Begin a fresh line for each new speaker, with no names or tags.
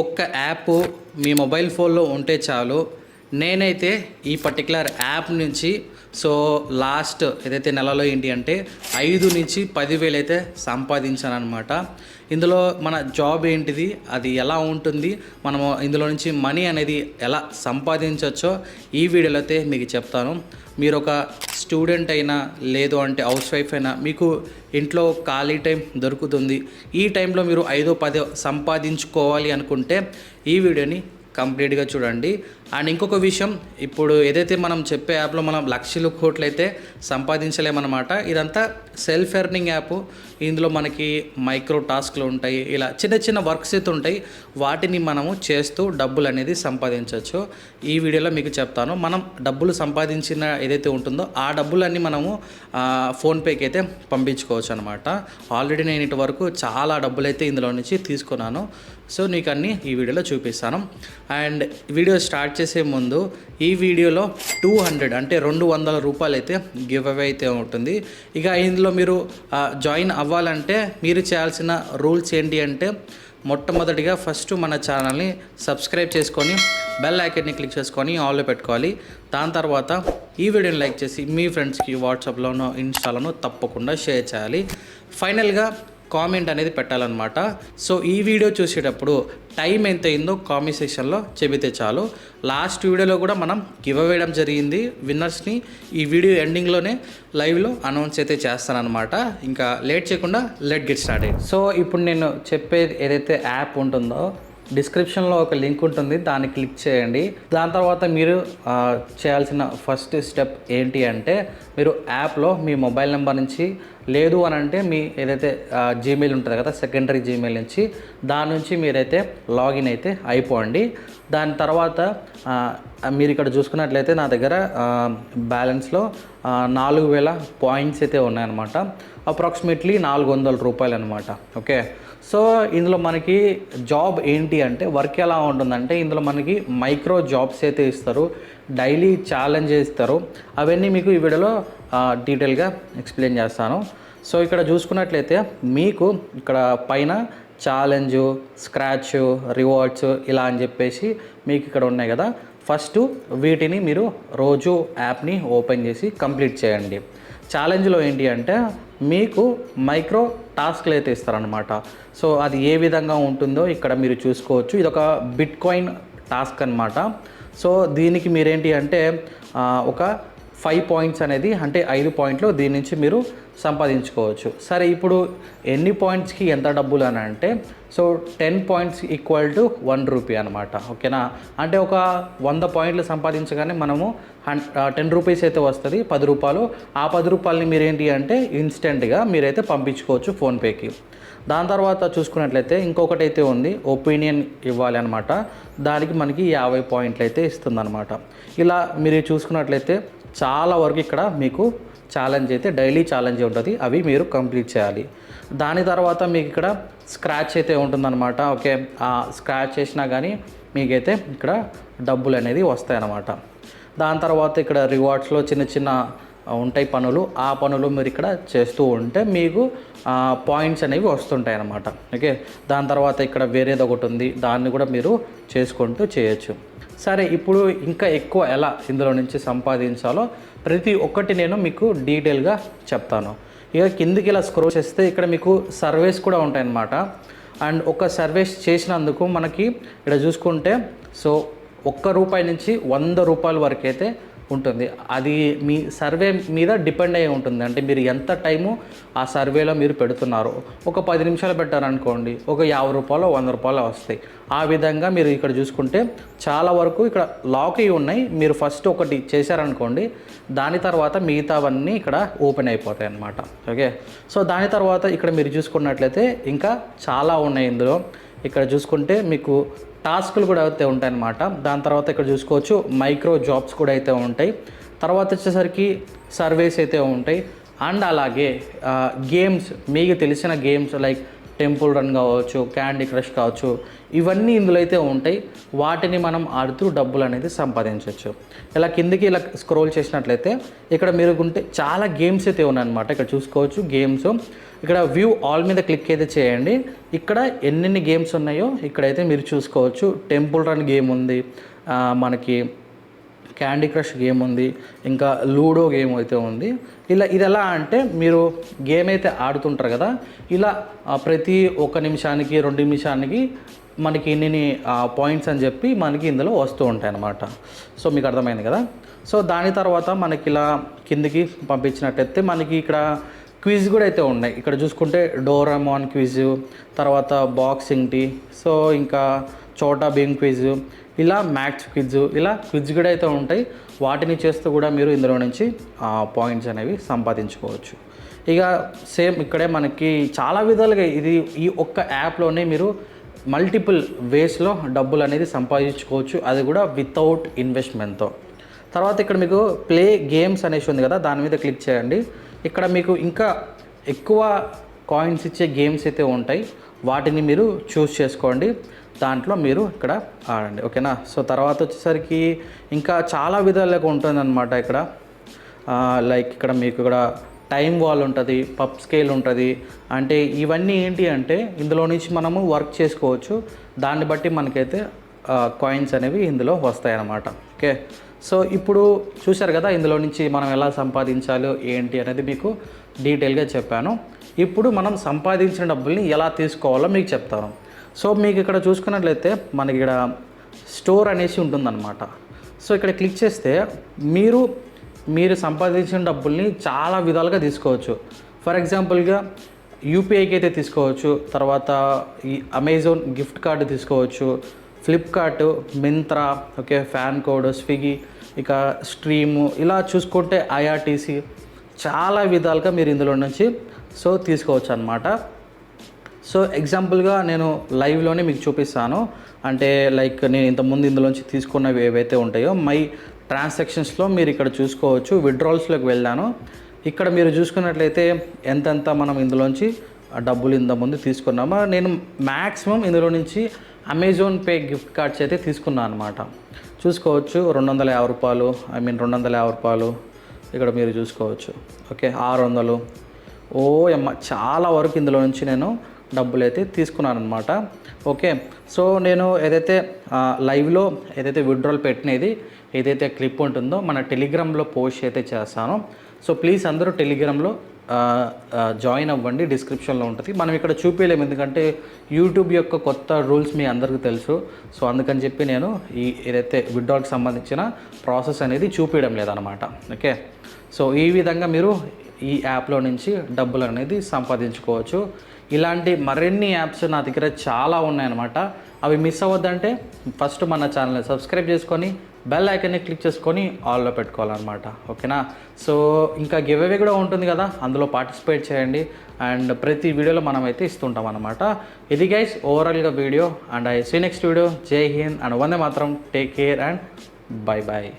ఒక్క యాప్ మీ మొబైల్ ఫోన్లో ఉంటే చాలు. నేనైతే ఈ పర్టికులర్ యాప్ నుంచి లాస్ట్ ఏదైతే నెలలో ఏంటి అంటే 5,000-10,000 అయితే సంపాదించాను అనమాట. ఇందులో మన జాబ్ ఏంటిది, అది ఎలా ఉంటుంది, మనము ఇందులో నుంచి మనీ అనేది ఎలా సంపాదించవచ్చో ఈ వీడియోలో అయితే మీకు చెప్తాను. మీరు ఒక స్టూడెంట్ అయినా లేదు అంటే హౌస్ వైఫ్ అయినా మీకు ఇంట్లో ఖాళీ టైం దొరుకుతుంది. ఈ టైంలో మీరు 5-10 సంపాదించుకోవాలి అనుకుంటే ఈ వీడియోని కంప్లీట్గా చూడండి. అండ్ ఇంకొక విషయం, ఇప్పుడు ఏదైతే మనం చెప్పే యాప్లో మనం లక్షలు కోట్లు అయితే సంపాదించలేమన్నమాట. ఇదంతా సెల్ఫ్ ఎర్నింగ్ యాప్. ఇందులో మనకి మైక్రో టాస్క్లు ఉంటాయి, ఇలా చిన్న చిన్న వర్క్స్ అయితే ఉంటాయి. వాటిని మనము చేస్తూ డబ్బులు అనేది సంపాదించవచ్చు. ఈ వీడియోలో మీకు చెప్తాను. మనం డబ్బులు సంపాదించిన ఏదైతే ఉంటుందో ఆ డబ్బులన్నీ మనము ఫోన్పేకి అయితే పంపించుకోవచ్చు అనమాట. ఆల్రెడీ నేను ఇటు వరకు చాలా డబ్బులు అయితే ఇందులో నుంచి తీసుకున్నాను. నీకు అన్నీ ఈ వీడియోలో చూపిస్తాను. అండ్ వీడియో స్టార్ట్ చేసే ముందు ఈ వీడియోలో 200 అంటే 200 రూపాయలు అయితే గివ్ అవే అయితే ఉంటుంది. ఇక ఇందులో మీరు జాయిన్ అవ్వాలంటే మీరు చేయాల్సిన రూల్స్ ఏంటి అంటే, మొట్టమొదటిగా ఫస్ట్ మన ఛానల్ని సబ్స్క్రైబ్ చేసుకొని బెల్ ఐకాన్ని క్లిక్ చేసుకొని ఆల్లో పెట్టుకోవాలి. దాని తర్వాత ఈ వీడియోని లైక్ చేసి మీ ఫ్రెండ్స్కి వాట్సాప్లోనో ఇన్స్టాలోనో తప్పకుండా షేర్ చేయాలి. ఫైనల్గా కామెంట్ అనేది పెట్టాలన్నమాట. ఈ వీడియో చూసేటప్పుడు టైం ఎంత అయిందో కామెంట్ సెక్షన్లో చెబితే చాలు. లాస్ట్ వీడియోలో కూడా మనం గివ్ అవేయడం జరిగింది. విన్నర్స్ని ఈ వీడియో ఎండింగ్లోనే లైవ్లో అనౌన్స్ అయితే చేస్తానన్నమాట. ఇంకా లేట్ చేయకుండా లెట్ గెట్ స్టార్టెడ్. ఇప్పుడు నేను చెప్పేది ఏదైతే యాప్ ఉంటుందో డిస్క్రిప్షన్లో ఒక లింక్ ఉంటుంది, దాన్ని క్లిక్ చేయండి. దాని తర్వాత మీరు చేయాల్సిన ఫస్ట్ స్టెప్ ఏంటి అంటే, మీరు యాప్లో మీ మొబైల్ నెంబర్ నుంచి లేదు అని అంటే మీ ఏదైతే జీమెయిల్ ఉంటుంది కదా, సెకండరీ జీమెయిల్ నుంచి, దాని నుంచి మీరైతే లాగిన్ అయితే అయిపోండి. దాని తర్వాత మీరు ఇక్కడ చూసుకున్నట్లయితే నా దగ్గర బ్యాలెన్స్లో 4,000 పాయింట్స్ అయితే ఉన్నాయన్నమాట. అప్రాక్సిమేట్లీ 400 రూపాయలు అనమాట. ఓకే, ఇందులో మనకి జాబ్ ఏంటి అంటే, వర్క్ ఎలా ఉంటుందంటే, ఇందులో మనకి మైక్రో జాబ్స్ అయితే ఇస్తారు, డైలీ ఛాలెంజ్ ఇస్తారు. అవన్నీ మీకు ఈ వీడియోలో డీటెయిల్గా ఎక్స్ప్లెయిన్ చేస్తాను. ఇక్కడ చూసుకున్నట్లయితే మీకు ఇక్కడ పైన ఛాలెంజు, స్క్రాచ్, రివార్డ్స్ ఇలా అని చెప్పేసి మీకు ఇక్కడ ఉన్నాయి కదా. ఫస్ట్ వీటిని మీరు రోజు యాప్ని ఓపెన్ చేసి కంప్లీట్ చేయండి. ఛాలెంజ్లో ఏంటి అంటే మీకు మైక్రో టాస్క్లు అయితే ఇస్తారనమాట. అది ఏ విధంగా ఉంటుందో ఇక్కడ మీరు చూసుకోవచ్చు. ఇది ఒక బిట్ కాయిన్ టాస్క్ అనమాట. దీనికి మీరేంటి అంటే ఒక 5 పాయింట్స్ అనేది, అంటే 5 పాయింట్లు దీని నుంచి మీరు సంపాదించుకోవచ్చు. సరే, ఇప్పుడు ఎన్ని పాయింట్స్కి ఎంత డబ్బులు అని అంటే 10 పాయింట్స్ ఈక్వల్ టు 1 రూపీ అనమాట. ఓకేనా, అంటే ఒక 100 పాయింట్లు సంపాదించగానే మనము 10 రూపీస్ అయితే వస్తుంది, 10 రూపాయలు. ఆ 10 రూపాయలని మీరేంటి అంటే ఇన్స్టెంట్గా మీరైతే పంపించుకోవచ్చు ఫోన్పేకి. దాని తర్వాత చూసుకున్నట్లయితే ఇంకొకటి అయితే ఉంది, ఒపీనియన్ ఇవ్వాలి అనమాట. దానికి మనకి 50 పాయింట్లు అయితే ఇస్తుందన్నమాట. ఇలా మీరు చూసుకున్నట్లయితే చాలా వరకు ఇక్కడ మీకు ఛాలెంజ్ అయితే డైలీ ఛాలెంజ్ ఉంటుంది, అవి మీరు కంప్లీట్ చేయాలి. దాని తర్వాత మీకు ఇక్కడ స్క్రాచ్ అయితే ఉంటుందన్నమాట. ఓకే, ఆ స్క్రాచ్ చేసినా కానీ మీకైతే ఇక్కడ డబ్బులు అనేది వస్తాయన్నమాట. దాని తర్వాత ఇక్కడ రివార్డ్స్లో చిన్న చిన్న ఉంటాయి పనులు, ఆ పనులు మీరు ఇక్కడ చేస్తూ ఉంటే మీకు పాయింట్స్ అనేవి వస్తుంటాయి అన్నమాట. ఓకే, దాని తర్వాత ఇక్కడ వేరేది ఒకటి ఉంది, దాన్ని కూడా మీరు చేసుకుంటూ చేయొచ్చు. సరే, ఇప్పుడు ఇంకా ఎక్కువ ఎలా ఇందులో నుంచి సంపాదించాలో ప్రతి ఒక్కటి నేను మీకు డీటెయిల్గా చెప్తాను. ఇక కిందికి ఇలా స్క్రోల్ చేస్తే ఇక్కడ మీకు సర్వేస్ కూడా ఉంటాయన్నమాట. అండ్ ఒక సర్వేస్ చేసినందుకు మనకి ఇక్కడ చూసుకుంటే ₹1 నుంచి 100 రూపాయల వరకు అయితే ఉంటుంది. అది మీ సర్వే మీద డిపెండ్ అయ్యి ఉంటుంది. అంటే మీరు ఎంత టైము ఆ సర్వేలో మీరు పెడుతున్నారు. ఒక 10 నిమిషాలు పెట్టారనుకోండి, ఒక ₹50, ₹100 వస్తాయి. ఆ విధంగా మీరు ఇక్కడ చూసుకుంటే చాలా వరకు ఇక్కడ లాక్ అయ్యి ఉన్నాయి. మీరు ఫస్ట్ ఒకటి చేశారనుకోండి, దాని తర్వాత మిగతావన్నీ ఇక్కడ ఓపెన్ అయిపోతాయి అన్నమాట. ఓకే, దాని తర్వాత ఇక్కడ మీరు చూసుకున్నట్లయితే ఇంకా చాలా ఉన్నాయి ఇందులో. ఇక్కడ చూసుకుంటే మీకు టాస్కులు కూడా అయితే ఉంటాయన్నమాట. దాని తర్వాత ఇక్కడ చూసుకోవచ్చు మైక్రో జాబ్స్ కూడా అయితే ఉంటాయి. తర్వాత వచ్చేసరికి సర్వేస్ అయితే ఉంటాయి. అండ్ అలాగే గేమ్స్, మీకు తెలిసిన గేమ్స్ లైక్ టెంపుల్ రన్ కావచ్చు, క్యాండీ క్రష్ కావచ్చు, ఇవన్నీ ఇందులో అయితే ఉంటాయి. వాటిని మనం ఆడుతూ డబ్బులు అనేది సంపాదించవచ్చు. ఇలా కిందికి ఇలా స్క్రోల్ చేసినట్లయితే ఇక్కడ మీరు ఉంటే చాలా గేమ్స్ అయితే ఉన్నాయన్నమాట. ఇక్కడ చూసుకోవచ్చు గేమ్స్. ఇక్కడ వ్యూ ఆల్ మీద క్లిక్ అయితే చేయండి. ఇక్కడ ఎన్నెన్ని గేమ్స్ ఉన్నాయో ఇక్కడైతే మీరు చూసుకోవచ్చు. టెంపుల్ రన్ గేమ్ ఉంది, మనకి క్యాండీ క్రష్ గేమ్ ఉంది, ఇంకా లూడో గేమ్ అయితే ఉంది. ఇది ఎలా అంటే మీరు గేమ్ అయితే ఆడుతుంటారు కదా, ఇలా ప్రతి 1 నిమిషానికి 2 నిమిషానికి మనకి ఇన్ని పాయింట్స్ అని చెప్పి మనకి ఇందులో వస్తూ ఉంటాయి అన్నమాట. సో మీకు అర్థమైంది కదా. సో దాని తర్వాత మనకి ఇలా కిందికి పంపించినట్టయితే మనకి ఇక్కడ క్విజ్ కూడా అయితే ఉన్నాయి. ఇక్కడ చూసుకుంటే డోరామాన్ క్విజ్, తర్వాత బాక్సింగ్ టీ, సో ఇంకా చోటా భీమ్ క్విజ్, ఇలా మ్యాథ్స్ క్విజ్, ఇలా క్విజ్ కూడా అయితే ఉంటాయి. వాటిని చేస్తూ కూడా మీరు ఇందులో నుంచి పాయింట్స్ అనేవి సంపాదించుకోవచ్చు. ఇక సేమ్ ఇక్కడే మనకి చాలా విధాలుగా ఈ ఒక్క యాప్లోనే మీరు మల్టిపుల్ వేస్లో డబ్బులు అనేది సంపాదించుకోవచ్చు, అది కూడా వితౌట్ ఇన్వెస్ట్మెంట్తో. తర్వాత ఇక్కడ మీకు ప్లే గేమ్స్ అనేసి ఉంది కదా, దాని మీద క్లిక్ చేయండి. ఇక్కడ మీకు ఇంకా ఎక్కువ కాయిన్స్ ఇచ్చే గేమ్స్ అయితే ఉంటాయి, వాటిని మీరు చూస్ చేసుకోండి. దాంట్లో మీరు ఇక్కడ ఆడండి, ఓకేనా. సో తర్వాత వచ్చేసరికి ఇంకా చాలా విధాలుగా ఉంటుందన్నమాట. ఇక్కడ లైక్ ఇక్కడ మీకు ఇక్కడ టైం వాల్ ఉంటుంది, పబ్ స్కేల్ ఉంటుంది. అంటే ఇవన్నీ ఏంటి అంటే ఇందులో నుంచి మనము వర్క్ చేసుకోవచ్చు, దాన్ని బట్టి మనకైతే కాయిన్స్ అనేవి ఇందులో వస్తాయి అన్నమాట. ఓకే, సో ఇప్పుడు చూశారు కదా ఇందులో నుంచి మనం ఎలా సంపాదించాలో ఏంటి అనేది మీకు డీటెయిల్గా చెప్పాను. ఇప్పుడు మనం సంపాదించిన డబ్బుల్ని ఎలా తీసుకోవాలో మీకు చెప్తాను. సో మీకు ఇక్కడ చూసుకున్నట్లయితే మనకి ఇక్కడ స్టోర్ అనేసి ఉంటుందన్నమాట. సో ఇక్కడ క్లిక్ చేస్తే మీరు సంపాదించిన డబ్బుల్ని చాలా విధాలుగా తీసుకోవచ్చు. ఫర్ ఎగ్జాంపుల్గా యూపీఐకి అయితే తీసుకోవచ్చు, తర్వాత ఈ అమెజాన్ గిఫ్ట్ కార్డు తీసుకోవచ్చు, Flipkart, Myntra, okay, fan code, Swiggy, ఇక స్ట్రీము, ఇలా చూసుకుంటే ఐఆర్టీసీ, చాలా విధాలుగా మీరు ఇందులో నుంచి సో తీసుకోవచ్చు అన్నమాట. సో ఎగ్జాంపుల్గా నేను లైవ్లోనే మీకు చూపిస్తాను. అంటే లైక్ నేను ఇంతకుముందు ఇందులోంచి తీసుకున్నవి ఏవైతే ఉంటాయో మై ట్రాన్సాక్షన్స్లో మీరు ఇక్కడ చూసుకోవచ్చు. విత్డ్రాల్స్లోకి వెళ్ళాను. ఇక్కడ మీరు చూసుకున్నట్లయితే ఎంతెంత మనం ఇందులోంచి డబ్బులు ఇంతకుముందు తీసుకున్నామో, నేను మ్యాక్సిమం ఇందులో నుంచి అమెజాన్ పే గిఫ్ట్ కార్డ్స్ అయితే తీసుకున్నాను అనమాట. చూసుకోవచ్చు 250 రూపాయలు, 250 రూపాయలు ఇక్కడ మీరు చూసుకోవచ్చు. ఓకే, 600, చాలా వరకు ఇందులో నుంచి నేను డబ్బులు అయితే తీసుకున్నాను అనమాట. ఓకే, సో నేను ఏదైతే లైవ్లో ఏదైతే విత్డ్రాల్ పెట్టినది ఏదైతే క్లిప్ ఉంటుందో మన టెలిగ్రామ్లో పోస్ట్ అయితే చేస్తాను. సో ప్లీజ్ అందరూ టెలిగ్రామ్లో జాయిన్ అవ్వండి, డిస్క్రిప్షన్లో ఉంటుంది. మనం ఇక్కడ చూపించలేము, ఎందుకంటే యూట్యూబ్ యొక్క కొత్త రూల్స్ మీ అందరికీ తెలుసు. సో అందుకని చెప్పి నేను ఏదైతే విత్డ్రాల్కి సంబంధించిన ప్రాసెస్ అనేది చూపించడం లేదనమాట. ఓకే, సో ఈ విధంగా మీరు ఈ యాప్లో నుంచి డబ్బులు అనేది సంపాదించుకోవచ్చు. ఇలాంటి మరిన్ని యాప్స్ నా దగ్గర చాలా ఉన్నాయన్నమాట. అవి మిస్ అవ్వద్దంటే ఫస్ట్ మన ఛానల్ని సబ్స్క్రైబ్ చేసుకొని బెల్ ఐకాన్ని క్లిక్ చేసుకొని ఆల్లో పెట్టుకోవాలన్నమాట. ఓకేనా. సో ఇంకా గివ్ అవే కూడా ఉంటుంది కదా, అందులో పార్టిసిపేట్ చేయండి. అండ్ ప్రతి వీడియోలో మనం అయితే ఇస్తుంటాం అనమాట. ఇది గైస్ ఓవరాల్గా video, and I see next video. జై హింద్ అండ్ వందే మాత్రం. Take care and bye bye.